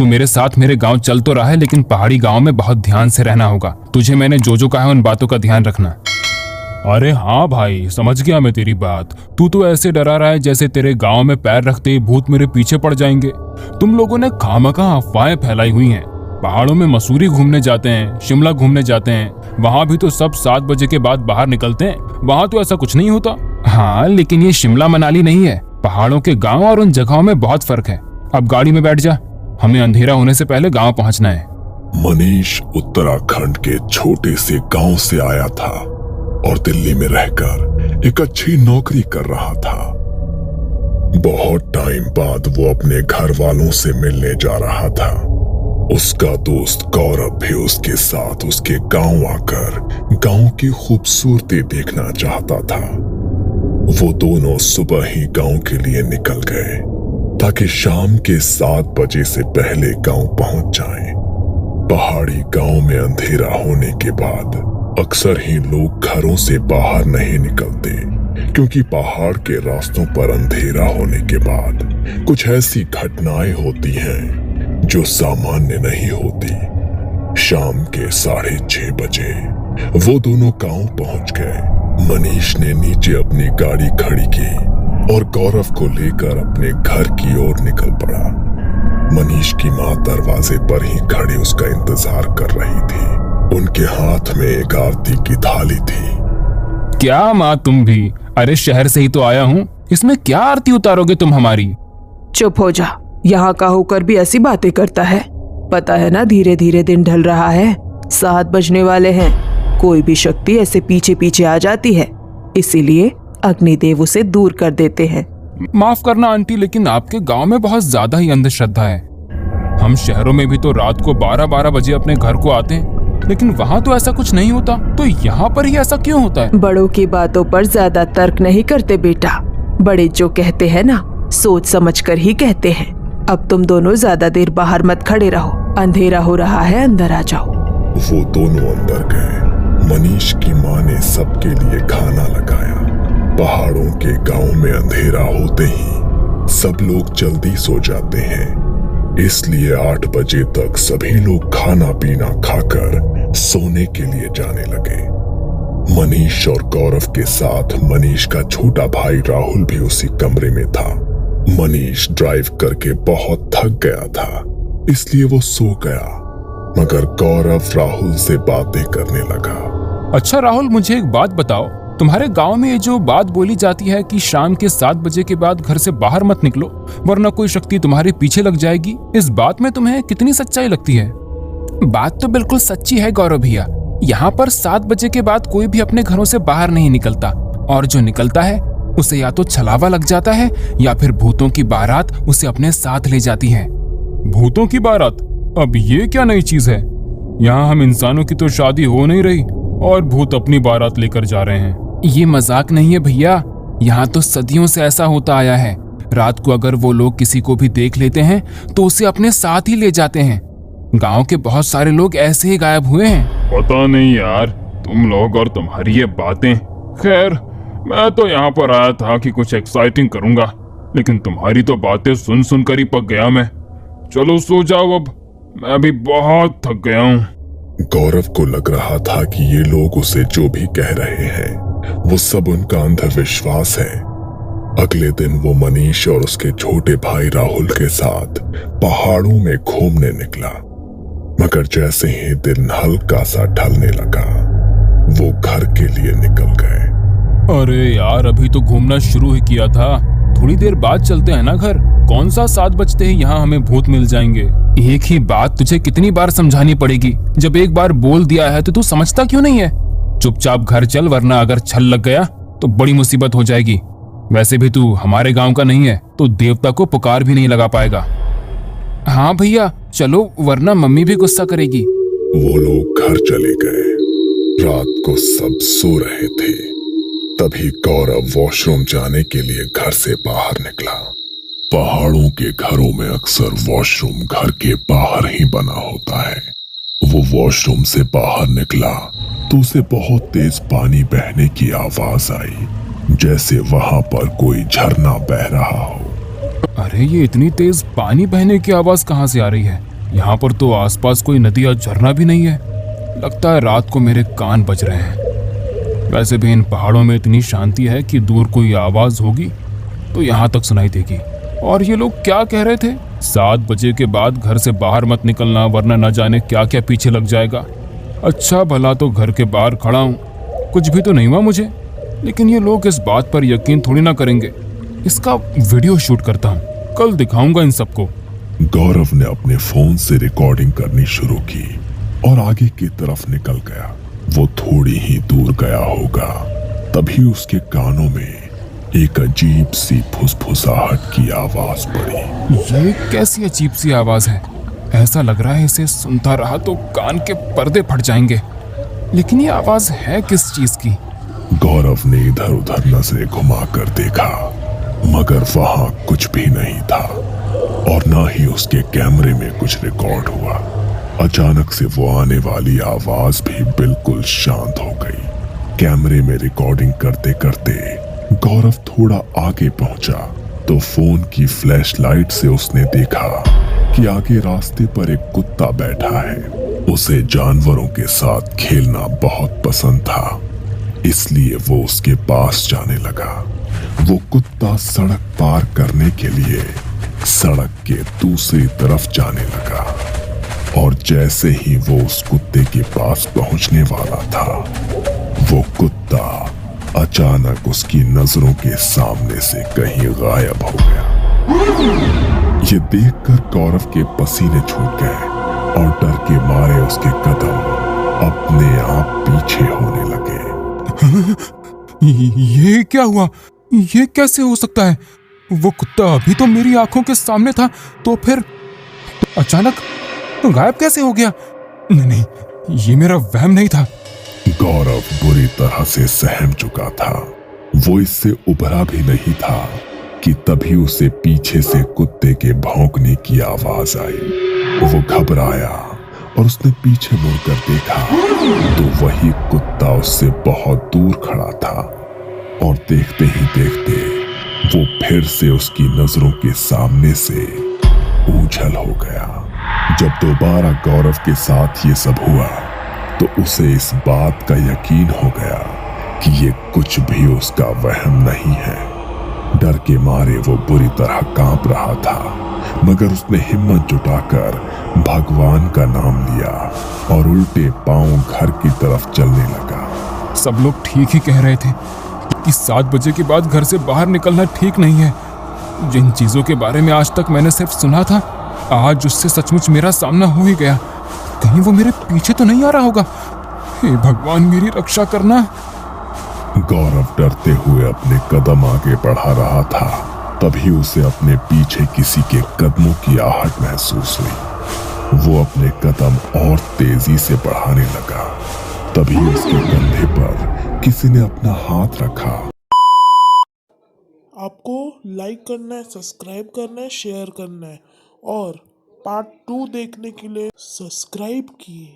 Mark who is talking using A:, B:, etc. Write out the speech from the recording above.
A: मेरे साथ मेरे गांव चल तो रहा है, लेकिन पहाड़ी गांव में बहुत ध्यान से रहना होगा। तुझे मैंने जो कहा है उन बातों का ध्यान रखना। अरे हाँ भाई, समझ गया मैं तेरी बात। तू तो ऐसे डरा रहा है जैसे तेरे गांव में पैर रखते ही भूत मेरे पीछे पड़ जाएंगे। तुम लोगों ने खामखा अफवाहें फैलाई हुई हैं। पहाड़ों में मसूरी घूमने जाते हैं, शिमला घूमने जाते हैं, वहां भी तो सब 7 बजे के बाद बाहर निकलते हैं। वहां तो ऐसा कुछ नहीं होता। हाँ, लेकिन ये शिमला मनाली नहीं है। पहाड़ों के गांव और उन जगहों में बहुत फर्क है। अब गाड़ी में बैठ जा, हमें अंधेरा होने से पहले गांव पहुंचना है।
B: मनीष उत्तराखंड के छोटे से गांव से आया था और दिल्ली में रहकर एक अच्छी नौकरी कर रहा था। बहुत टाइम बाद वो अपने घर वालों से मिलने जा रहा था। उसका दोस्त गौरव भी उसके साथ उसके गांव आकर गांव की खूबसूरती देखना चाहता था। वो दोनों सुबह ही गांव के लिए निकल गए ताकि शाम के 7 बजे से पहले गांव पहुंच जाएं। पहाड़ी गांव में अंधेरा होने के बाद अक्सर ही लोग घरों से बाहर नहीं निकलते, क्योंकि पहाड़ के रास्तों पर अंधेरा होने के बाद कुछ ऐसी घटनाएं होती हैं जो सामान्य नहीं होती। शाम के 6:30 बजे वो दोनों गांव पहुंच गए। मनीष ने नीचे अपनी गाड़ी खड़ी की और गौरव को लेकर अपने घर की ओर निकल पड़ा। मनीष की माँ दरवाजे पर ही खड़ी उसका इंतजार कर रही थी। उनके हाथ में एक आरती की थाली थी।
A: क्या माँ, तुम भी? अरे शहर से ही तो आया हूँ, इसमें क्या आरती उतारोगे तुम हमारी?
C: चुप हो जा, यहाँ का होकर भी ऐसी बातें करता है। पता है ना, धीरे धीरे दिन ढल रहा है, 7 बजने वाले हैं। कोई भी शक्ति ऐसे पीछे पीछे आ जाती है, इसीलिए अग्निदेव उसे दूर कर देते हैं।
A: माफ करना आंटी, लेकिन आपके गांव में बहुत ज्यादा ही अंधश्रद्धा है। हम शहरों में भी तो रात को 12-12 बजे अपने घर को आते हैं, लेकिन वहाँ तो ऐसा कुछ नहीं होता। तो यहाँ पर ही ऐसा क्यों होता है?
C: बड़ों की बातों पर ज्यादा तर्क नहीं करते बेटा। बड़े जो कहते हैं ना, सोच समझ कर ही कहते हैं। अब तुम दोनों ज्यादा देर बाहर मत खड़े रहो, अंधेरा हो रहा है, अंदर आ जाओ।
B: वो दोनों अंदर गए। मनीष की माँ ने सबके लिए खाना लगाया। पहाड़ों के गांव में अंधेरा होते ही सब लोग जल्दी सो जाते हैं, इसलिए 8 बजे तक सभी लोग खाना पीना खाकर सोने के लिए जाने लगे। मनीष और गौरव के साथ मनीष का छोटा भाई राहुल भी उसी कमरे में था। मनीष ड्राइव करके बहुत थक गया था, इसलिए वो सो गया, मगर गौरव राहुल से बातें करने लगा।
A: अच्छा राहुल, मुझे एक बात बताओ, तुम्हारे गांव में ये जो बात बोली जाती है कि शाम के 7 बजे के बाद घर से बाहर मत निकलो वरना कोई शक्ति तुम्हारे पीछे लग जाएगी, इस बात में तुम्हें कितनी सच्चाई लगती है? बात तो बिल्कुल सच्ची है गौरव भैया। यहाँ पर 7 बजे के बाद कोई भी अपने घरों से बाहर नहीं निकलता, और जो निकलता है उसे या तो छलावा लग जाता है या फिर भूतों की बारात उसे अपने साथ ले जाती है। भूतों की बारात? अब ये क्या नई चीज है? यहाँ हम इंसानों की तो शादी हो नहीं रही और भूत अपनी बारात लेकर जा रहे हैं। ये मजाक नहीं है भैया, यहाँ तो सदियों से ऐसा होता आया है। रात को अगर वो लोग किसी को भी देख लेते हैं तो उसे अपने साथ ही ले जाते हैं। गांव के बहुत सारे लोग ऐसे ही गायब हुए हैं।
D: पता नहीं यार, तुम लोग और तुम्हारी ये बातें। खैर, मैं तो यहाँ पर आया था कि कुछ एक्साइटिंग करूंगा, लेकिन तुम्हारी तो बातें सुन सुन कर ही पक गया मैं। चलो सो जाओ, अब मैं भी बहुत थक गया हूँ।
B: गौरव को लग रहा था कि ये लोग उसे जो भी कह रहे हैं वो सब उनका अंधविश्वास है। अगले दिन वो मनीष और उसके छोटे भाई राहुल के साथ पहाड़ों में घूमने निकला, मगर जैसे ही दिन हल्का सा ढलने लगा वो घर के लिए निकल गए।
A: अरे यार, अभी तो घूमना शुरू ही किया था, थोड़ी देर बाद चलते हैं ना घर। कौन सा 7 बजते ही यहाँ हमें भूत मिल जाएंगे? एक ही बात तुझे कितनी बार समझानी पड़ेगी? जब एक बार बोल दिया है तो तू समझता क्यों नहीं है? चुपचाप घर चल, वरना अगर छल लग गया तो बड़ी मुसीबत हो जाएगी। वैसे भी तू हमारे गांव का नहीं है तो देवता को पुकार भी नहीं लगा पाएगा। हाँ भैया चलो, वरना मम्मी भी गुस्सा करेगी।
B: वो लोग घर चले गए। रात को सब सो रहे थे, तभी गौरव वॉशरूम जाने के लिए घर से बाहर निकला। पहाड़ों के घरों में अक्सर वॉशरूम घर के बाहर ही बना होता है। वो वॉशरूम से बाहर निकला तो उसे बहुत तेज पानी बहने की आवाज आई, जैसे वहां पर कोई झरना बह रहा हो।
A: अरे ये इतनी तेज पानी बहने की आवाज कहाँ से आ रही है? यहाँ पर तो आसपास कोई नदी या झरना भी नहीं है। लगता है रात को मेरे कान बज रहे हैं। वैसे भी इन पहाड़ों में इतनी शांति है कि दूर कोई आवाज होगी तो यहाँ तक सुनाई देगी। और ये लोग क्या कह रहे थे? 7 बजे के बाद घर से बाहर मत निकलना, वरना न जाने क्या क्या पीछे लग जाएगा। अच्छा भला तो घर के बाहर खड़ा हूँ, कुछ भी तो नहीं हुआ मुझे। लेकिन ये लोग इस बात पर यकीन थोड़ी ना करेंगे। इसका वीडियो शूट करता हूँ, कल दिखाऊंगा इन सबको।
B: गौरव ने अपने फोन से रिकॉर्डिंग करनी शुरू की और आगे की तरफ निकल गया। वो थोड़ी ही दूर गया होगा, तभी उसके कानों में एक अजीब सी फुसफुसाहट की आवाज पड़ी।
A: ये कैसी अजीब सी आवाज है? ऐसा लग रहा है इसे सुनता रहा तो कान के पर्दे फट जाएंगे। लेकिन ये आवाज है किस चीज की?
B: गौरव ने इधर उधर नजरें घुमाकर देखा, मगर वहां कुछ भी नहीं था और ना ही उसके कैमरे में कुछ रिकॉर्ड हुआ। अचानक से वो आने वाली आवाज भी बिल्कुल शांत हो गई। कैमरे में रिकॉर्डिंग करते करते गौरव थोड़ा आगे पहुंचा तो फोन की फ्लैशलाइट से उसने देखा कि आगे रास्ते पर एक कुत्ता बैठा है। उसे जानवरों के साथ खेलना बहुत पसंद था, इसलिए वो उसके पास जाने लगा। वो कुत्ता सड़क पार करने के लिए सड़क के दूसरी तरफ जाने लगा और जैसे ही वो उस कुत्ते के पास पहुंचने वाला था, वो कुत्ता अचानक उसकी नजरों के सामने से कहीं गायब हो गया। ये देखकर गौरव के पसीने छूट गए और डर के मारे उसके कदम अपने आप पीछे होने लगे।
A: ये क्या हुआ? ये कैसे हो सकता है? वो कुत्ता अभी तो मेरी आंखों के सामने था, तो फिर अचानक गायब कैसे हो गया? नहीं, ये मेरा वहम नहीं था।
B: गौरव बुरी तरह से सहम चुका था। वो इससे उभरा भी नहीं था कि तभी उसे पीछे से कुत्ते के भौंकने की आवाज आई। वो घबराया और उसने पीछे मुड़कर देखा तो वही कुत्ता उससे बहुत दूर खड़ा था और देखते ही देखते वो फिर से उसकी नजरों के सामने से ओझल हो गया। जब दोबारा गौरव के साथ ये सब हुआ तो उसे इस बात का यकीन हो गया कि ये कुछ भी उसका वहम नहीं है। डर के मारे वो बुरी तरह कांप रहा था, मगर उसने हिम्मत जुटाकर भगवान का नाम लिया और उल्टे पांव घर की तरफ चलने लगा।
A: सब लोग ठीक ही कह रहे थे कि 7 बजे के बाद घर से बाहर निकलना ठीक नहीं है। जिन चीजों के बारे में आज तक मैंने सिर्फ सुना था, आज उससे सचमुच मेरा सामना हो ही गया। कहीं वो मेरे पीछे तो नहीं आ रहा होगा? हे भगवान, मेरी रक्षा करना।
B: गौरव डरते हुए अपने कदम आगे बढ़ा रहा था, तभी उसे अपने पीछे किसी के कदमों की आहट महसूस हुई। वो अपने कदम और तेजी से बढ़ाने लगा, तभी उसके कंधे पर किसी ने अपना हाथ रखा।
E: आपको लाइक करना है, सब्सक्राइब करना है, शेयर करना है और पार्ट 2 देखने के लिए सब्सक्राइब किए।